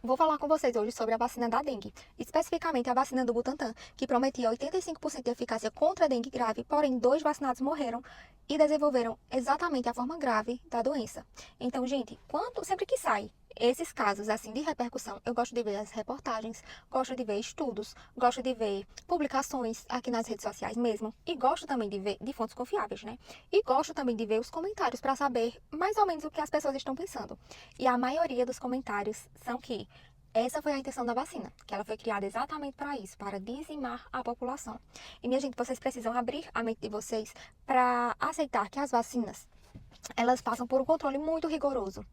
Vou falar com vocês hoje sobre a vacina da dengue, especificamente a vacina do Butantan, que prometia 85% de eficácia contra a dengue grave, porém 2 vacinados morreram e desenvolveram exatamente a forma grave da doença. Então, gente, sempre que sai esses casos assim de repercussão, eu gosto de ver as reportagens, gosto de ver estudos, gosto de ver publicações aqui nas redes sociais mesmo, e gosto também de ver de fontes confiáveis, né? E gosto também de ver os comentários para saber mais ou menos o que as pessoas estão pensando. E a maioria dos comentários são que essa foi a intenção da vacina, que ela foi criada exatamente para isso, para dizimar a população. E, minha gente, vocês precisam abrir a mente de vocês para aceitar que as vacinas, elas passam por um controle muito rigoroso.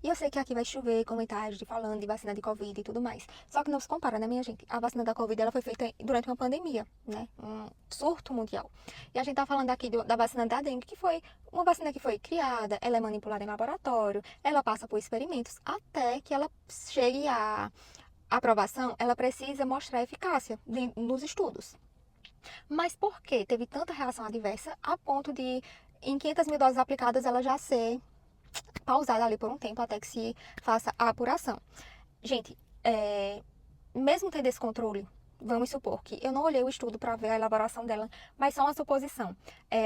E eu sei que aqui vai chover comentários de falando de vacina de Covid e tudo mais. Só que não se compara, né, minha gente? A vacina da Covid, ela foi feita durante uma pandemia, né? Um surto mundial. E a gente tá falando aqui da vacina da dengue, que foi uma vacina que foi criada, ela é manipulada em laboratório, ela passa por experimentos, até que ela chegue à aprovação, ela precisa mostrar eficácia nos estudos. Mas por que teve tanta reação adversa a ponto de, em 500 mil doses aplicadas, ela já ser pausada ali por um tempo até que se faça a apuração? Gente, mesmo tendo esse controle, vamos supor que eu não olhei o estudo para ver a elaboração dela, mas só uma suposição.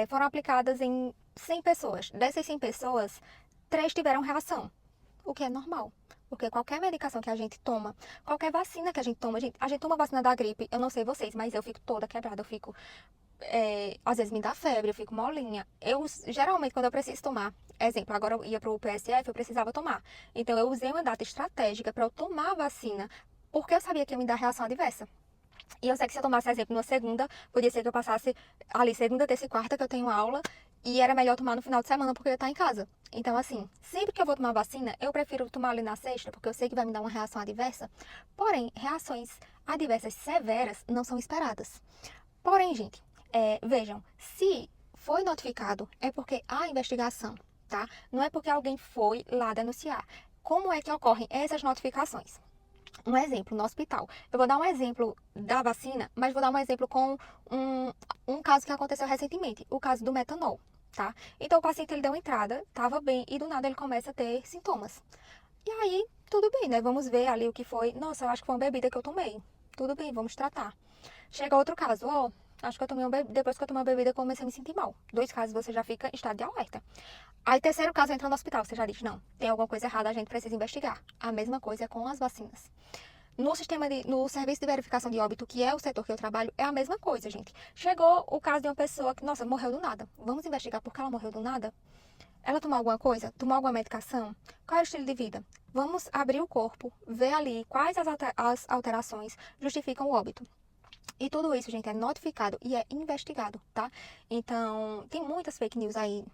Foram aplicadas em 100 pessoas. Dessas 100 pessoas, 3 tiveram reação, o que é normal. Porque qualquer medicação que a gente toma, qualquer vacina que a gente toma, a gente toma vacina da gripe, eu não sei vocês, mas eu fico toda quebrada, eu fico às vezes me dá febre, eu fico molinha. Eu, geralmente, quando eu preciso tomar, exemplo, agora eu ia pro PSF, eu precisava tomar. Então, eu usei uma data estratégica para eu tomar a vacina, porque eu sabia que ia me dar reação adversa. E eu sei que se eu tomasse, exemplo, numa segunda, podia ser que eu passasse ali segunda, terça e quarta, que eu tenho aula, e era melhor tomar no final de semana, porque eu ia estar em casa. Então, assim, sempre que eu vou tomar vacina, eu prefiro tomar ali na sexta, porque eu sei que vai me dar uma reação adversa. Porém, reações adversas severas não são esperadas. Porém, gente, vejam, se foi notificado, é porque há investigação, tá? Não é porque alguém foi lá denunciar. Como é que ocorrem essas notificações? Um exemplo, no hospital. Eu vou dar um exemplo da vacina, mas vou dar um exemplo com um, um caso que aconteceu recentemente, o caso do metanol, tá? Então, o paciente, ele deu entrada, estava bem, e do nada ele começa a ter sintomas. E aí, tudo bem, né? Vamos ver ali o que foi. Nossa, eu acho que foi uma bebida que eu tomei. Tudo bem, vamos tratar. Chega outro caso, ó, acho que eu tomei depois que eu tomei uma bebida, eu comecei a me sentir mal. 2 casos, você já fica em estado de alerta. Aí, terceiro caso, entra no hospital, você já diz, não, tem alguma coisa errada, a gente precisa investigar. A mesma coisa é com as vacinas. No serviço de verificação de óbito, que é o setor que eu trabalho, é a mesma coisa, gente. Chegou o caso de uma pessoa que, nossa, morreu do nada. Vamos investigar por que ela morreu do nada? Ela tomou alguma coisa? Tomou alguma medicação? Qual é o estilo de vida? Vamos abrir o corpo, ver ali quais as alterações justificam o óbito. E tudo isso, gente, é notificado e é investigado, tá? Então, tem muitas fake news aí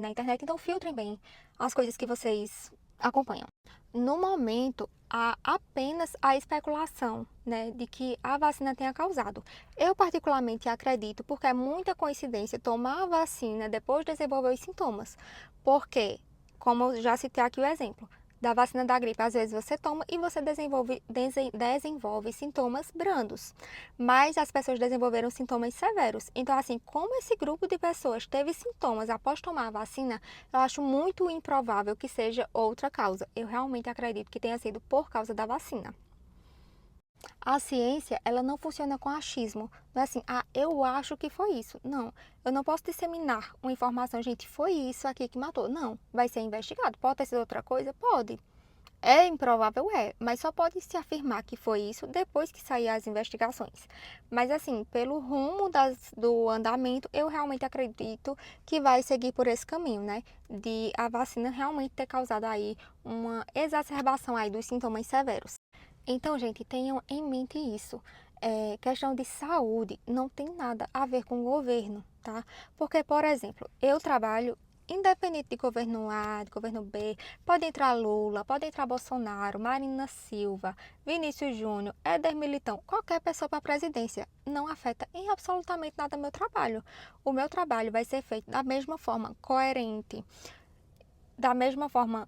na internet, então filtrem bem as coisas que vocês acompanham. No momento, há apenas a especulação, né, de que a vacina tenha causado. Eu particularmente acredito, porque é muita coincidência tomar a vacina depois de desenvolver os sintomas. Porque, como eu já citei aqui o exemplo, da vacina da gripe, às vezes você toma e você desenvolve sintomas brandos, mas as pessoas desenvolveram sintomas severos. Então, assim, como esse grupo de pessoas teve sintomas após tomar a vacina, eu acho muito improvável que seja outra causa. Eu realmente acredito que tenha sido por causa da vacina. A ciência, ela não funciona com achismo. Não é assim, eu acho que foi isso. Não, eu não posso disseminar uma informação, gente, foi isso aqui que matou. Não, vai ser investigado. Pode ter sido outra coisa? Pode. É improvável, mas só pode se afirmar que foi isso depois que sair as investigações. Mas assim, pelo rumo do andamento, eu realmente acredito que vai seguir por esse caminho, né? De a vacina realmente ter causado aí uma exacerbação aí dos sintomas severos. Então, gente, tenham em mente isso. Questão de saúde não tem nada a ver com o governo, tá? Porque, por exemplo, eu trabalho independente de governo A, de governo B, pode entrar Lula, pode entrar Bolsonaro, Marina Silva, Vinícius Júnior, Éder Militão, qualquer pessoa para a presidência, não afeta em absolutamente nada meu trabalho. O meu trabalho vai ser feito da mesma forma, coerente, da mesma forma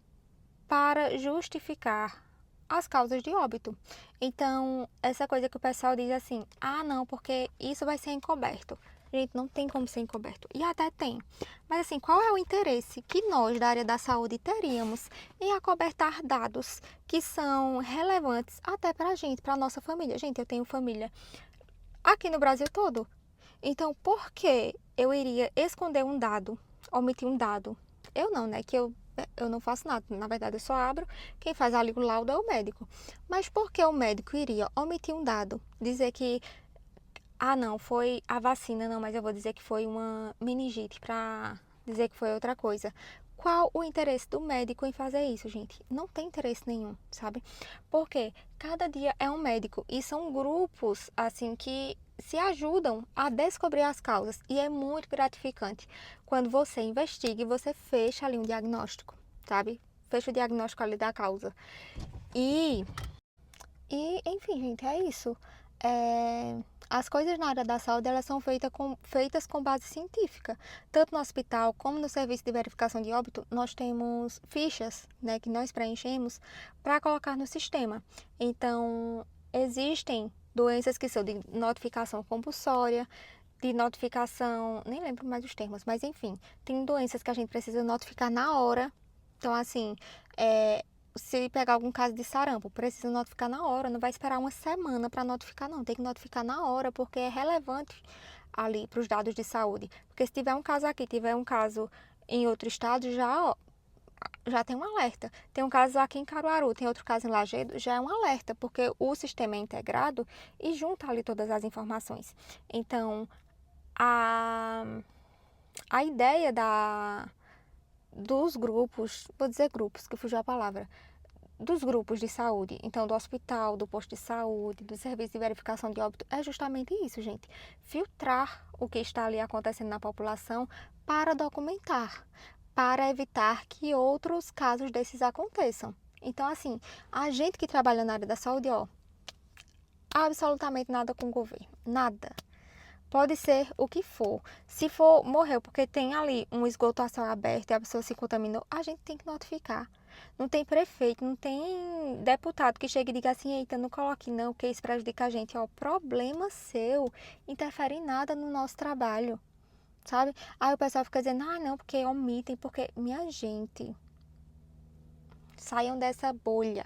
para justificar as causas de óbito. Então, essa coisa que o pessoal diz assim, não, porque isso vai ser encoberto. Gente, não tem como ser encoberto. E até tem. Mas assim, qual é o interesse que nós da área da saúde teríamos em acobertar dados que são relevantes até pra gente, pra nossa família? Gente, eu tenho família aqui no Brasil todo. Então, por que eu iria esconder um dado, omitir um dado? Eu não, né? Eu não faço nada. Na verdade, eu só abro. Quem faz ali o laudo é o médico. Mas por que o médico iria omitir um dado? Dizer que, ah, não, foi a vacina, não, mas eu vou dizer que foi uma meningite para dizer que foi outra coisa. Qual o interesse do médico em fazer isso, gente? Não tem interesse nenhum, sabe? Porque cada dia é um médico e são grupos, assim, que se ajudam a descobrir as causas. E é muito gratificante quando você investiga e você fecha ali um diagnóstico, sabe? Fecha o diagnóstico ali da causa. E enfim, gente, é isso. É, as coisas na área da saúde, elas são feitas com base científica. Tanto no hospital como no serviço de verificação de óbito, nós temos fichas, né, que nós preenchemos para colocar no sistema. Então, existem doenças que são de notificação compulsória, de notificação, nem lembro mais os termos, mas enfim, tem doenças que a gente precisa notificar na hora. Então, assim, se pegar algum caso de sarampo, precisa notificar na hora, não vai esperar uma semana para notificar, não. Tem que notificar na hora, porque é relevante ali para os dados de saúde. Porque se tiver um caso aqui, tiver um caso em outro estado, já tem um alerta. Tem um caso aqui em Caruaru, tem outro caso em Lajeado, já é um alerta, porque o sistema é integrado e junta ali todas as informações. Então, a, a ideia dos grupos, vou dizer grupos, que fugiu a palavra, dos grupos de saúde, então do hospital, do posto de saúde, do serviço de verificação de óbito, é justamente isso, gente. Filtrar o que está ali acontecendo na população para documentar, para evitar que outros casos desses aconteçam. Então, assim, a gente que trabalha na área da saúde, ó, absolutamente nada com o governo, nada. Pode ser o que for. Se for, morreu porque tem ali um esgoto a céu aberto e a pessoa se contaminou, a gente tem que notificar. Não tem prefeito, não tem deputado que chegue e diga assim, eita, não coloque não, porque isso prejudica a gente. Ó, problema seu, interfere em nada no nosso trabalho, sabe? Aí o pessoal fica dizendo, ah, não, porque omitem, porque, minha gente, saiam dessa bolha.